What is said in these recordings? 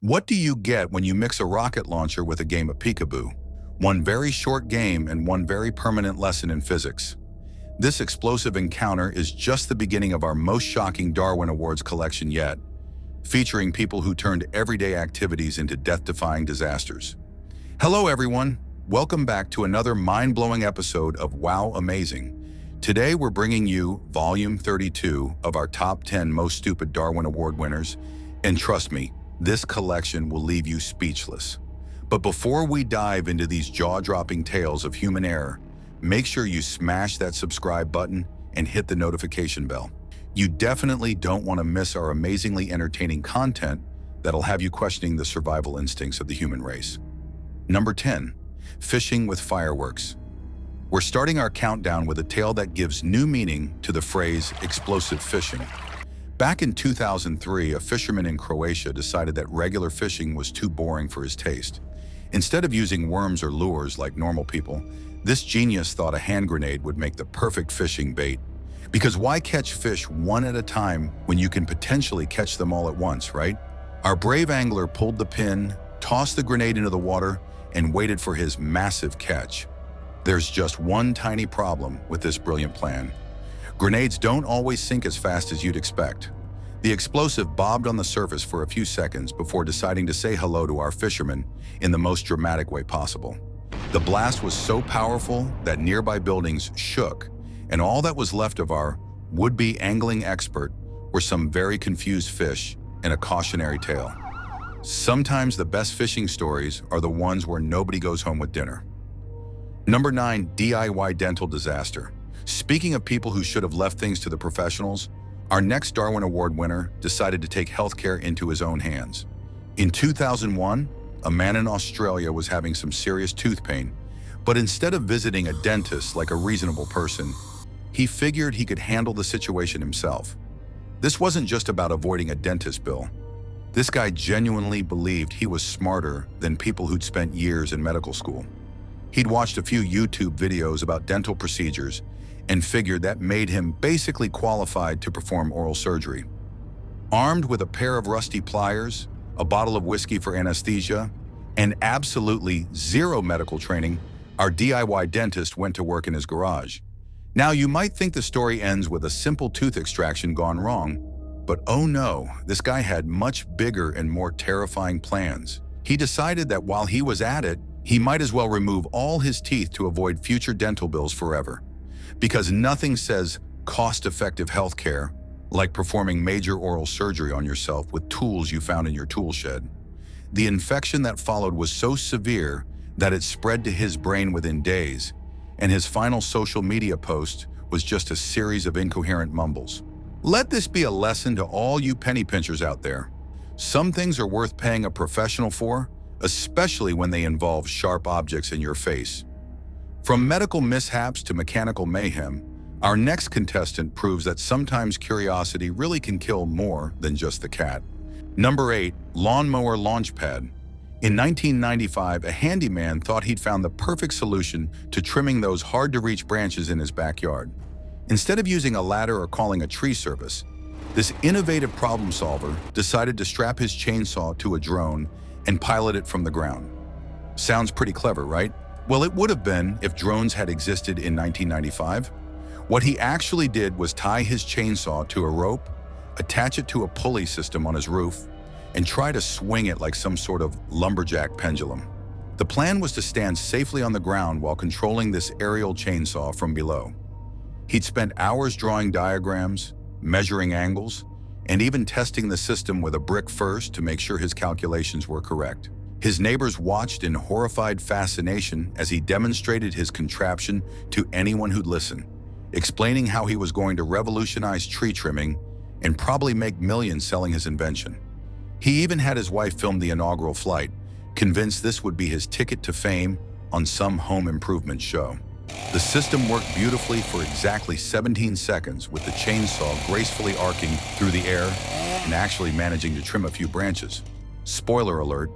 What do you get when you mix a rocket launcher with a game of peekaboo? One very short game and one very permanent lesson in physics. This explosive encounter is just the beginning of our most shocking Darwin Awards collection yet, featuring people who turned everyday activities into death-defying disasters. Hello everyone, welcome back to another mind-blowing episode of Wow Amazing. Today we're bringing you Volume 32 of our top 10 most stupid Darwin Award winners, and trust me, this collection will leave you speechless. But before we dive into these jaw-dropping tales of human error, make sure you smash that subscribe button and hit the notification bell. You definitely don't want to miss our amazingly entertaining content that'll have you questioning the survival instincts of the human race. Number 10, fishing with fireworks. We're starting our countdown with a tale that gives new meaning to the phrase explosive fishing. Back in 2003, a fisherman in Croatia decided that regular fishing was too boring for his taste. Instead of using worms or lures like normal people, this genius thought a hand grenade would make the perfect fishing bait. Because why catch fish one at a time when you can potentially catch them all at once, right? Our brave angler pulled the pin, tossed the grenade into the water, and waited for his massive catch. There's just one tiny problem with this brilliant plan. Grenades don't always sink as fast as you'd expect. The explosive bobbed on the surface for a few seconds before deciding to say hello to our fisherman in the most dramatic way possible. The blast was so powerful that nearby buildings shook, and all that was left of our would-be angling expert were some very confused fish and a cautionary tale. Sometimes the best fishing stories are the ones where nobody goes home with dinner. Number 9, DIY dental disaster. Speaking of people who should have left things to the professionals, our next Darwin Award winner decided to take healthcare into his own hands. In 2001, a man in Australia was having some serious tooth pain, but instead of visiting a dentist like a reasonable person, he figured he could handle the situation himself. This wasn't just about avoiding a dentist bill. This guy genuinely believed he was smarter than people who'd spent years in medical school. He'd watched a few YouTube videos about dental procedures and figured that made him basically qualified to perform oral surgery. Armed with a pair of rusty pliers, a bottle of whiskey for anesthesia, and absolutely zero medical training, our DIY dentist went to work in his garage. Now, you might think the story ends with a simple tooth extraction gone wrong, but oh no, this guy had much bigger and more terrifying plans. He decided that while he was at it, he might as well remove all his teeth to avoid future dental bills forever. Because nothing says cost-effective healthcare like performing major oral surgery on yourself with tools you found in your tool shed. The infection that followed was so severe that it spread to his brain within days, and his final social media post was just a series of incoherent mumbles. Let this be a lesson to all you penny pinchers out there. Some things are worth paying a professional for, especially when they involve sharp objects in your face. From medical mishaps to mechanical mayhem, our next contestant proves that sometimes curiosity really can kill more than just the cat. Number 8, lawnmower launchpad. In 1995, a handyman thought he'd found the perfect solution to trimming those hard-to-reach branches in his backyard. Instead of using a ladder or calling a tree service, this innovative problem solver decided to strap his chainsaw to a drone and pilot it from the ground. Sounds pretty clever, right? Well, it would have been if drones had existed in 1995. What he actually did was tie his chainsaw to a rope, attach it to a pulley system on his roof, and try to swing it like some sort of lumberjack pendulum. The plan was to stand safely on the ground while controlling this aerial chainsaw from below. He'd spent hours drawing diagrams, measuring angles, and even testing the system with a brick first to make sure his calculations were correct. His neighbors watched in horrified fascination as he demonstrated his contraption to anyone who'd listen, explaining how he was going to revolutionize tree trimming and probably make millions selling his invention. He even had his wife film the inaugural flight, convinced this would be his ticket to fame on some home improvement show. The system worked beautifully for exactly 17 seconds, with the chainsaw gracefully arcing through the air and actually managing to trim a few branches. Spoiler alert,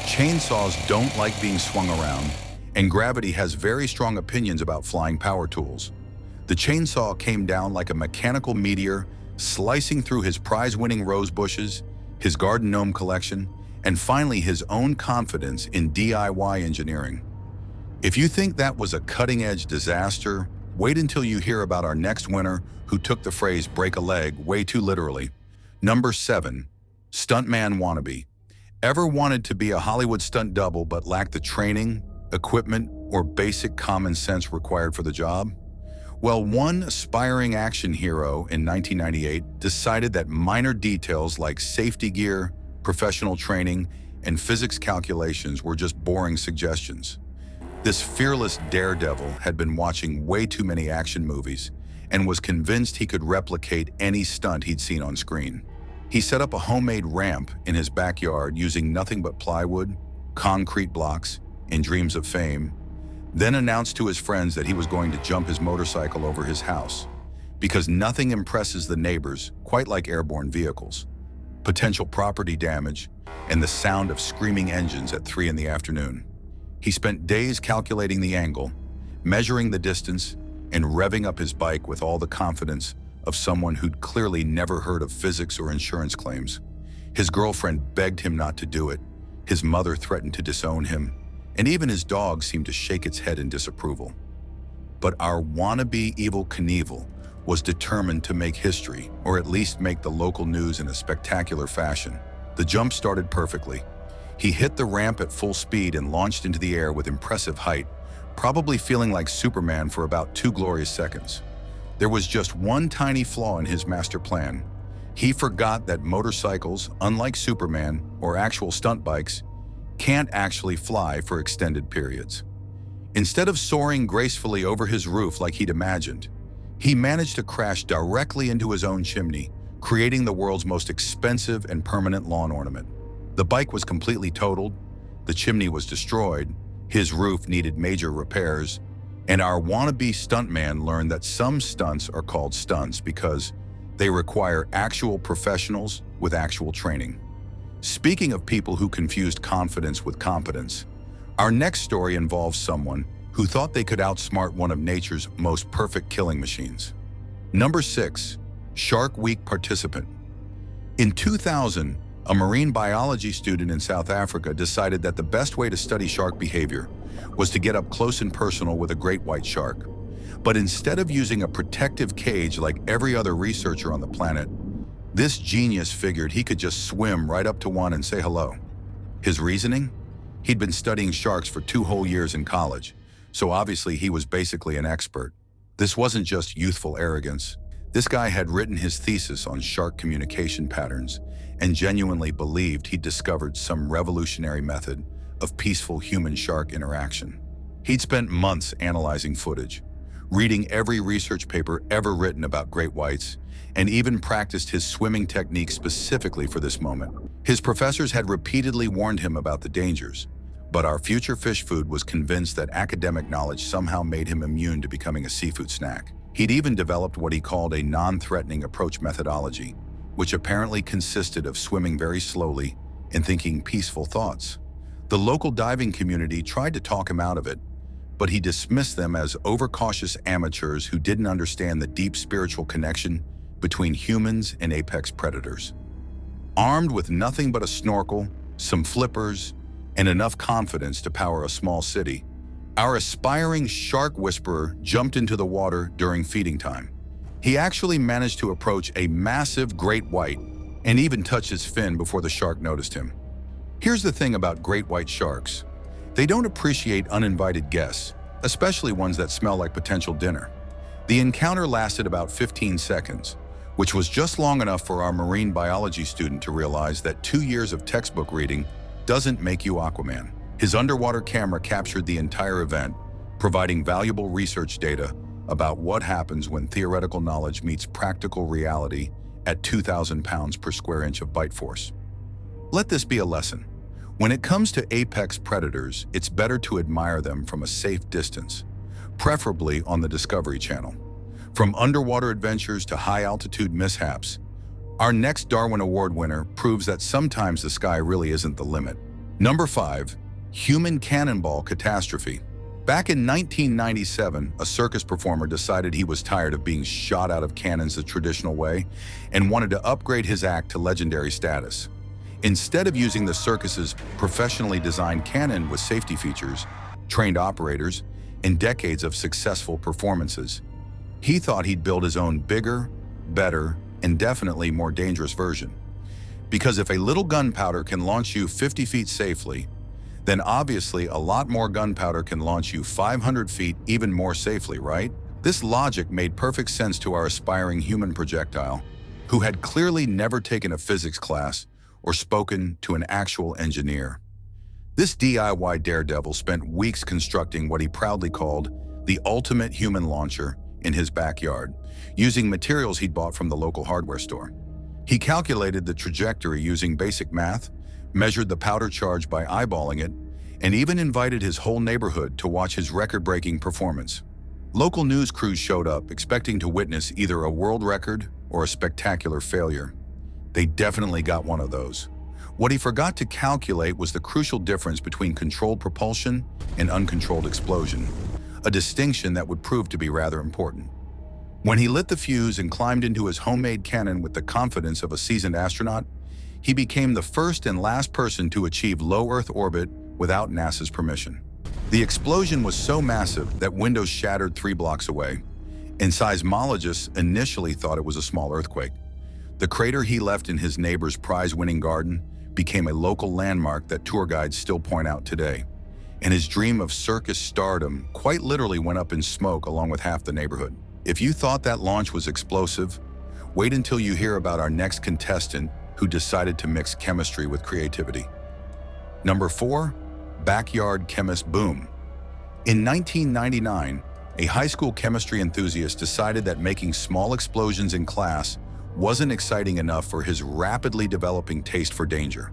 chainsaws don't like being swung around, and gravity has very strong opinions about flying power tools. The chainsaw came down like a mechanical meteor, slicing through his prize-winning rose bushes, his garden gnome collection, and finally his own confidence in DIY engineering. If you think that was a cutting-edge disaster, wait until you hear about our next winner who took the phrase "break a leg" way too literally. Number 7. Stuntman wannabe. Ever wanted to be a Hollywood stunt double but lacked the training, equipment, or basic common sense required for the job? Well, one aspiring action hero in 1998 decided that minor details like safety gear, professional training, and physics calculations were just boring suggestions. This fearless daredevil had been watching way too many action movies and was convinced he could replicate any stunt he'd seen on screen. He set up a homemade ramp in his backyard using nothing but plywood, concrete blocks, and dreams of fame, then announced to his friends that he was going to jump his motorcycle over his house, because nothing impresses the neighbors quite like airborne vehicles, potential property damage, and the sound of screaming engines at 3 in the afternoon. He spent days calculating the angle, measuring the distance, and revving up his bike with all the confidence of someone who'd clearly never heard of physics or insurance claims. His girlfriend begged him not to do it, his mother threatened to disown him, and even his dog seemed to shake its head in disapproval. But our wannabe Evel Knievel was determined to make history, or at least make the local news in a spectacular fashion. The jump started perfectly. He hit the ramp at full speed and launched into the air with impressive height, probably feeling like Superman for about 2 glorious seconds. There was just one tiny flaw in his master plan. He forgot that motorcycles, unlike Superman or actual stunt bikes, can't actually fly for extended periods. Instead of soaring gracefully over his roof like he'd imagined, he managed to crash directly into his own chimney, creating the world's most expensive and permanent lawn ornament. The bike was completely totaled, the chimney was destroyed, his roof needed major repairs, and our wannabe stuntman learned that some stunts are called stunts because they require actual professionals with actual training. Speaking of people who confused confidence with competence, our next story involves someone who thought they could outsmart one of nature's most perfect killing machines. Number 6. Shark Week participant. In 2000, a marine biology student in South Africa decided that the best way to study shark behavior was to get up close and personal with a great white shark. But instead of using a protective cage like every other researcher on the planet, this genius figured he could just swim right up to one and say hello. His reasoning? He'd been studying sharks for 2 whole years in college, so obviously he was basically an expert. This wasn't just youthful arrogance. This guy had written his thesis on shark communication patterns and genuinely believed he'd discovered some revolutionary method of peaceful human-shark interaction. He'd spent months analyzing footage, reading every research paper ever written about great whites, and even practiced his swimming technique specifically for this moment. His professors had repeatedly warned him about the dangers, but our future fish food was convinced that academic knowledge somehow made him immune to becoming a seafood snack. He'd even developed what he called a non-threatening approach methodology, which apparently consisted of swimming very slowly and thinking peaceful thoughts. The local diving community tried to talk him out of it, but he dismissed them as overcautious amateurs who didn't understand the deep spiritual connection between humans and apex predators. Armed with nothing but a snorkel, some flippers, and enough confidence to power a small city, our aspiring shark whisperer jumped into the water during feeding time. He actually managed to approach a massive great white and even touch his fin before the shark noticed him. Here's the thing about great white sharks. They don't appreciate uninvited guests, especially ones that smell like potential dinner. The encounter lasted about 15 seconds, which was just long enough for our marine biology student to realize that 2 years of textbook reading doesn't make you Aquaman. His underwater camera captured the entire event, providing valuable research data about what happens when theoretical knowledge meets practical reality at 2,000 pounds per square inch of bite force. Let this be a lesson. When it comes to apex predators, it's better to admire them from a safe distance, preferably on the Discovery Channel. From underwater adventures to high-altitude mishaps, our next Darwin Award winner proves that sometimes the sky really isn't the limit. Number 5. Human cannonball catastrophe. Back in 1997, a circus performer decided he was tired of being shot out of cannons the traditional way and wanted to upgrade his act to legendary status. Instead of using the circus's professionally designed cannon with safety features, trained operators, and decades of successful performances, he thought he'd build his own bigger, better, and definitely more dangerous version. Because if a little gunpowder can launch you 50 feet safely, then obviously a lot more gunpowder can launch you 500 feet even more safely, right? This logic made perfect sense to our aspiring human projectile, who had clearly never taken a physics class or spoken to an actual engineer. This DIY daredevil spent weeks constructing what he proudly called the ultimate human launcher in his backyard, using materials he'd bought from the local hardware store. He calculated the trajectory using basic math, measured the powder charge by eyeballing it, and even invited his whole neighborhood to watch his record-breaking performance. Local news crews showed up, expecting to witness either a world record or a spectacular failure. They definitely got one of those. What he forgot to calculate was the crucial difference between controlled propulsion and uncontrolled explosion, a distinction that would prove to be rather important. When he lit the fuse and climbed into his homemade cannon with the confidence of a seasoned astronaut, he became the first and last person to achieve low Earth orbit without NASA's permission. The explosion was so massive that windows shattered 3 blocks away, and seismologists initially thought it was a small earthquake. The crater he left in his neighbor's prize-winning garden became a local landmark that tour guides still point out today, and his dream of circus stardom quite literally went up in smoke along with half the neighborhood. If you thought that launch was explosive, wait until you hear about our next contestant who decided to mix chemistry with creativity. Number 4, backyard chemist boom. In 1999, a high school chemistry enthusiast decided that making small explosions in class wasn't exciting enough for his rapidly developing taste for danger.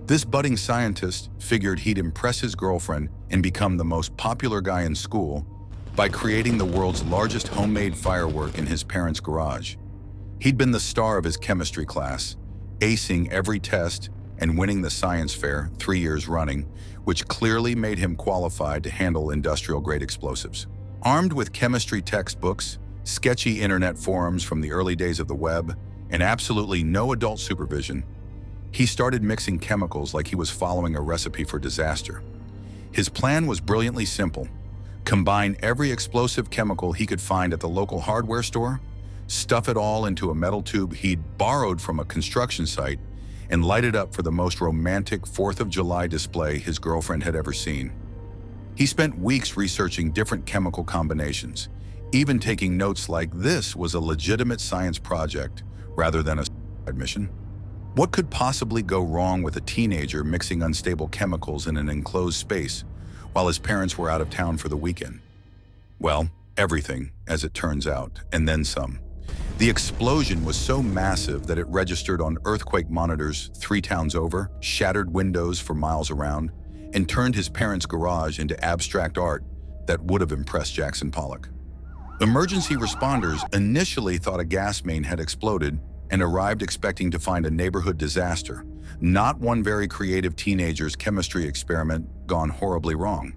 This budding scientist figured he'd impress his girlfriend and become the most popular guy in school by creating the world's largest homemade firework in his parents' garage. He'd been the star of his chemistry class, acing every test and winning the science fair 3 years running, which clearly made him qualified to handle industrial-grade explosives. Armed with chemistry textbooks, sketchy internet forums from the early days of the web, and absolutely no adult supervision, he started mixing chemicals like he was following a recipe for disaster. His plan was brilliantly simple: combine every explosive chemical he could find at the local hardware store, stuff it all into a metal tube he'd borrowed from a construction site, and light it up for the most romantic 4th of July display his girlfriend had ever seen. He spent weeks researching different chemical combinations, even taking notes like this was a legitimate science project rather than a suicide mission. What could possibly go wrong with a teenager mixing unstable chemicals in an enclosed space while his parents were out of town for the weekend? Well, everything, as it turns out, and then some. The explosion was so massive that it registered on earthquake monitors 3 towns over, shattered windows for miles around, and turned his parents' garage into abstract art that would have impressed Jackson Pollock. Emergency responders initially thought a gas main had exploded and arrived expecting to find a neighborhood disaster, not one very creative teenager's chemistry experiment gone horribly wrong.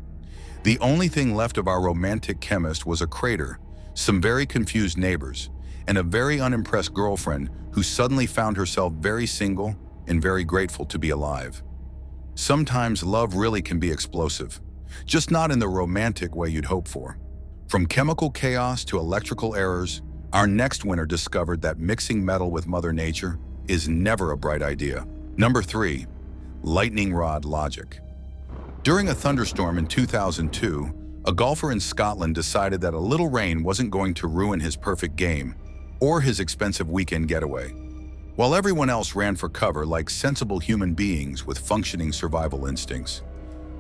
The only thing left of our romantic chemist was a crater, some very confused neighbors, and a very unimpressed girlfriend who suddenly found herself very single and very grateful to be alive. Sometimes love really can be explosive, just not in the romantic way you'd hope for. From chemical chaos to electrical errors, our next winner discovered that mixing metal with Mother Nature is never a bright idea. Number 3, lightning rod logic. During a thunderstorm in 2002, a golfer in Scotland decided that a little rain wasn't going to ruin his perfect game or his expensive weekend getaway. While everyone else ran for cover like sensible human beings with functioning survival instincts,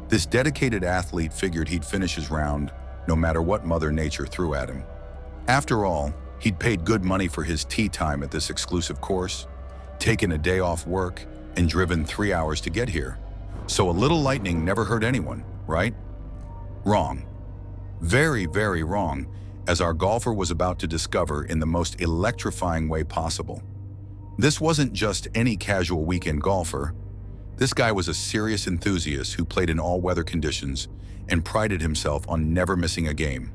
this dedicated athlete figured he'd finish his round no matter what Mother Nature threw at him. After all, he'd paid good money for his tee time at this exclusive course, taken a day off work, and driven 3 hours to get here. So a little lightning never hurt anyone, right? Wrong. Very, very wrong, as our golfer was about to discover in the most electrifying way possible. This wasn't just any casual weekend golfer. This guy was a serious enthusiast who played in all weather conditions and prided himself on never missing a game.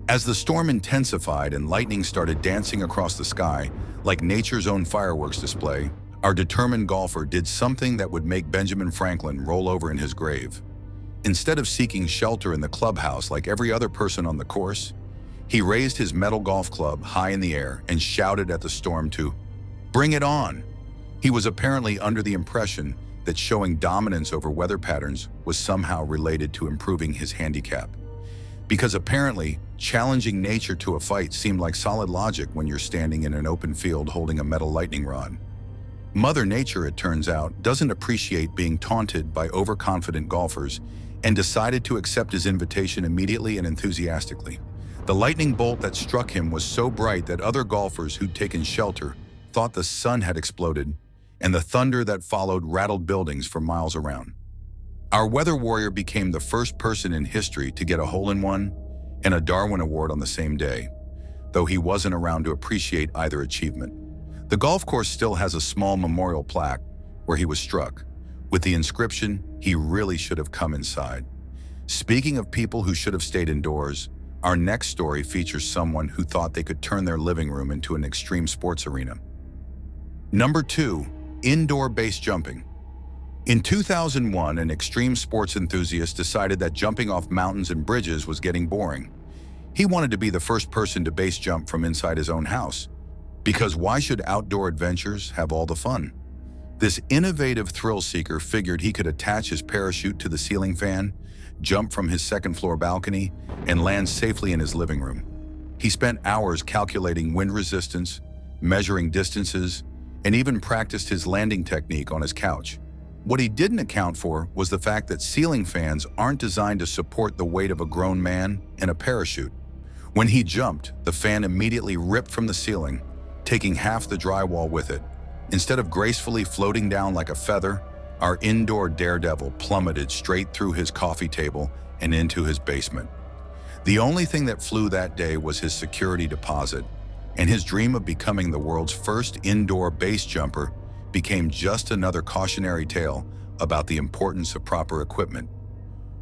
As the storm intensified and lightning started dancing across the sky like nature's own fireworks display, Our determined golfer did something that would make Benjamin Franklin roll over in his grave. Instead of seeking shelter in the clubhouse like every other person on the course, he raised his metal golf club high in the air and shouted at the storm to bring it on. He was apparently under the impression that showing dominance over weather patterns was somehow related to improving his handicap. Because apparently, challenging nature to a fight seemed like solid logic when you're standing in an open field holding a metal lightning rod. Mother Nature, it turns out, doesn't appreciate being taunted by overconfident golfers and decided to accept his invitation immediately and enthusiastically. The lightning bolt that struck him was so bright that other golfers who'd taken shelter thought the sun had exploded, and the thunder that followed rattled buildings for miles around. Our weather warrior became the first person in history to get a hole-in-one and a Darwin Award on the same day, though he wasn't around to appreciate either achievement. The golf course still has a small memorial plaque where he was struck, with the inscription, "He really should have come inside." Speaking of people who should have stayed indoors, our next story features someone who thought they could turn their living room into an extreme sports arena. Number 2. Indoor base jumping. In 2001, an extreme sports enthusiast decided that jumping off mountains and bridges was getting boring. He wanted to be the first person to base jump from inside his own house, because why should outdoor adventures have all the fun? This innovative thrill seeker figured he could attach his parachute to the ceiling fan, jump from his second-floor balcony, and land safely in his living room. He spent hours calculating wind resistance, measuring distances, and even practiced his landing technique on his couch. What he didn't account for was the fact that ceiling fans aren't designed to support the weight of a grown man and a parachute. When he jumped, the fan immediately ripped from the ceiling, taking half the drywall with it. Instead of gracefully floating down like a feather, our indoor daredevil plummeted straight through his coffee table and into his basement. The only thing that flew that day was his security deposit, and his dream of becoming the world's first indoor base jumper became just another cautionary tale about the importance of proper equipment.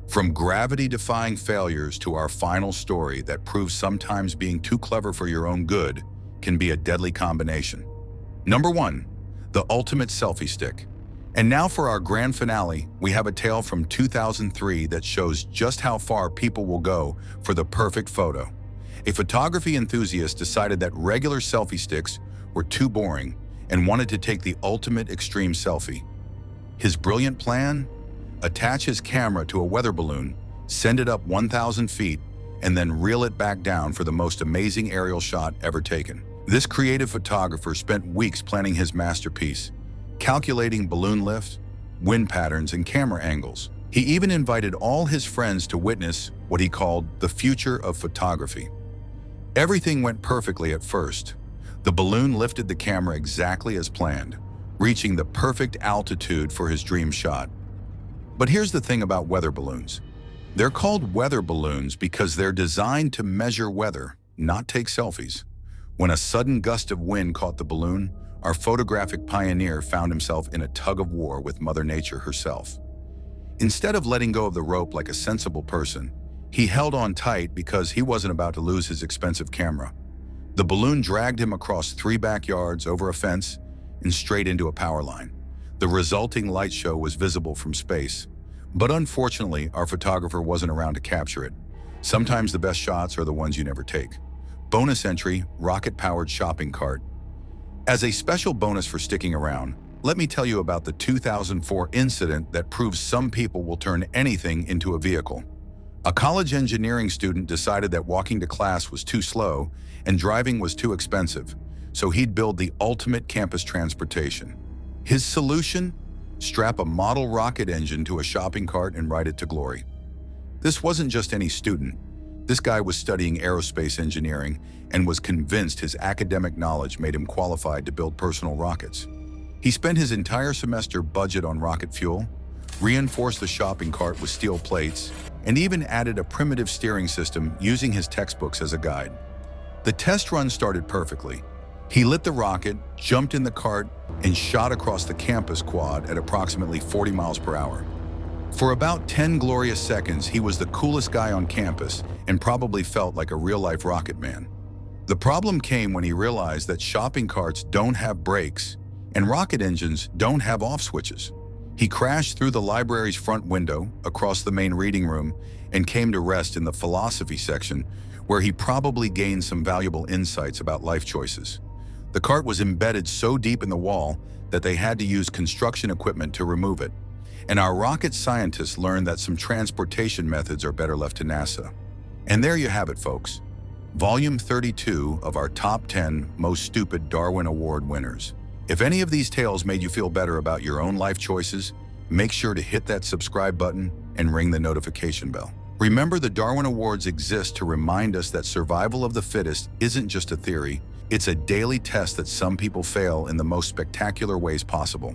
From gravity-defying failures to our final story that proves sometimes being too clever for your own good can be a deadly combination. Number 1. The ultimate selfie stick. And now for our grand finale, we have a tale from 2003 that shows just how far people will go for the perfect photo. A photography enthusiast decided that regular selfie sticks were too boring and wanted to take the ultimate extreme selfie. His brilliant plan? Attach his camera to a weather balloon, send it up 1,000 feet, and then reel it back down for the most amazing aerial shot ever taken. This creative photographer spent weeks planning his masterpiece, calculating balloon lift, wind patterns, and camera angles. He even invited all his friends to witness what he called the future of photography. Everything went perfectly at first. The balloon lifted the camera exactly as planned, reaching the perfect altitude for his dream shot. But here's the thing about weather balloons. They're called weather balloons because they're designed to measure weather, not take selfies. When a sudden gust of wind caught the balloon, our photographic pioneer found himself in a tug-of-war with Mother Nature herself. Instead of letting go of the rope like a sensible person, he held on tight because he wasn't about to lose his expensive camera. The balloon dragged him across 3 backyards, over a fence, and straight into a power line. The resulting light show was visible from space, but unfortunately, our photographer wasn't around to capture it. Sometimes the best shots are the ones you never take. Bonus entry, rocket-powered shopping cart. As a special bonus for sticking around, let me tell you about the 2004 incident that proves some people will turn anything into a vehicle. A college engineering student decided that walking to class was too slow and driving was too expensive, so he'd build the ultimate campus transportation. His solution? Strap a model rocket engine to a shopping cart and ride it to glory. This wasn't just any student. This guy was studying aerospace engineering and was convinced his academic knowledge made him qualified to build personal rockets. He spent his entire semester budget on rocket fuel, reinforced the shopping cart with steel plates, and even added a primitive steering system using his textbooks as a guide. The test run started perfectly. He lit the rocket, jumped in the cart, and shot across the campus quad at approximately 40 miles per hour. For about 10 glorious seconds, he was the coolest guy on campus and probably felt like a real-life rocket man. The problem came when he realized that shopping carts don't have brakes, And rocket engines don't have off switches. He crashed through the library's front window, across the main reading room, and came to rest in the philosophy section, where he probably gained some valuable insights about life choices. The cart was embedded so deep in the wall that they had to use construction equipment to remove it. And our rocket scientists learned that some transportation methods are better left to NASA. And there you have it, folks. Volume 32 of our top 10 most stupid Darwin Award winners. If any of these tales made you feel better about your own life choices, make sure to hit that subscribe button and ring the notification bell. Remember, the Darwin Awards exist to remind us that survival of the fittest isn't just a theory, it's a daily test that some people fail in the most spectacular ways possible.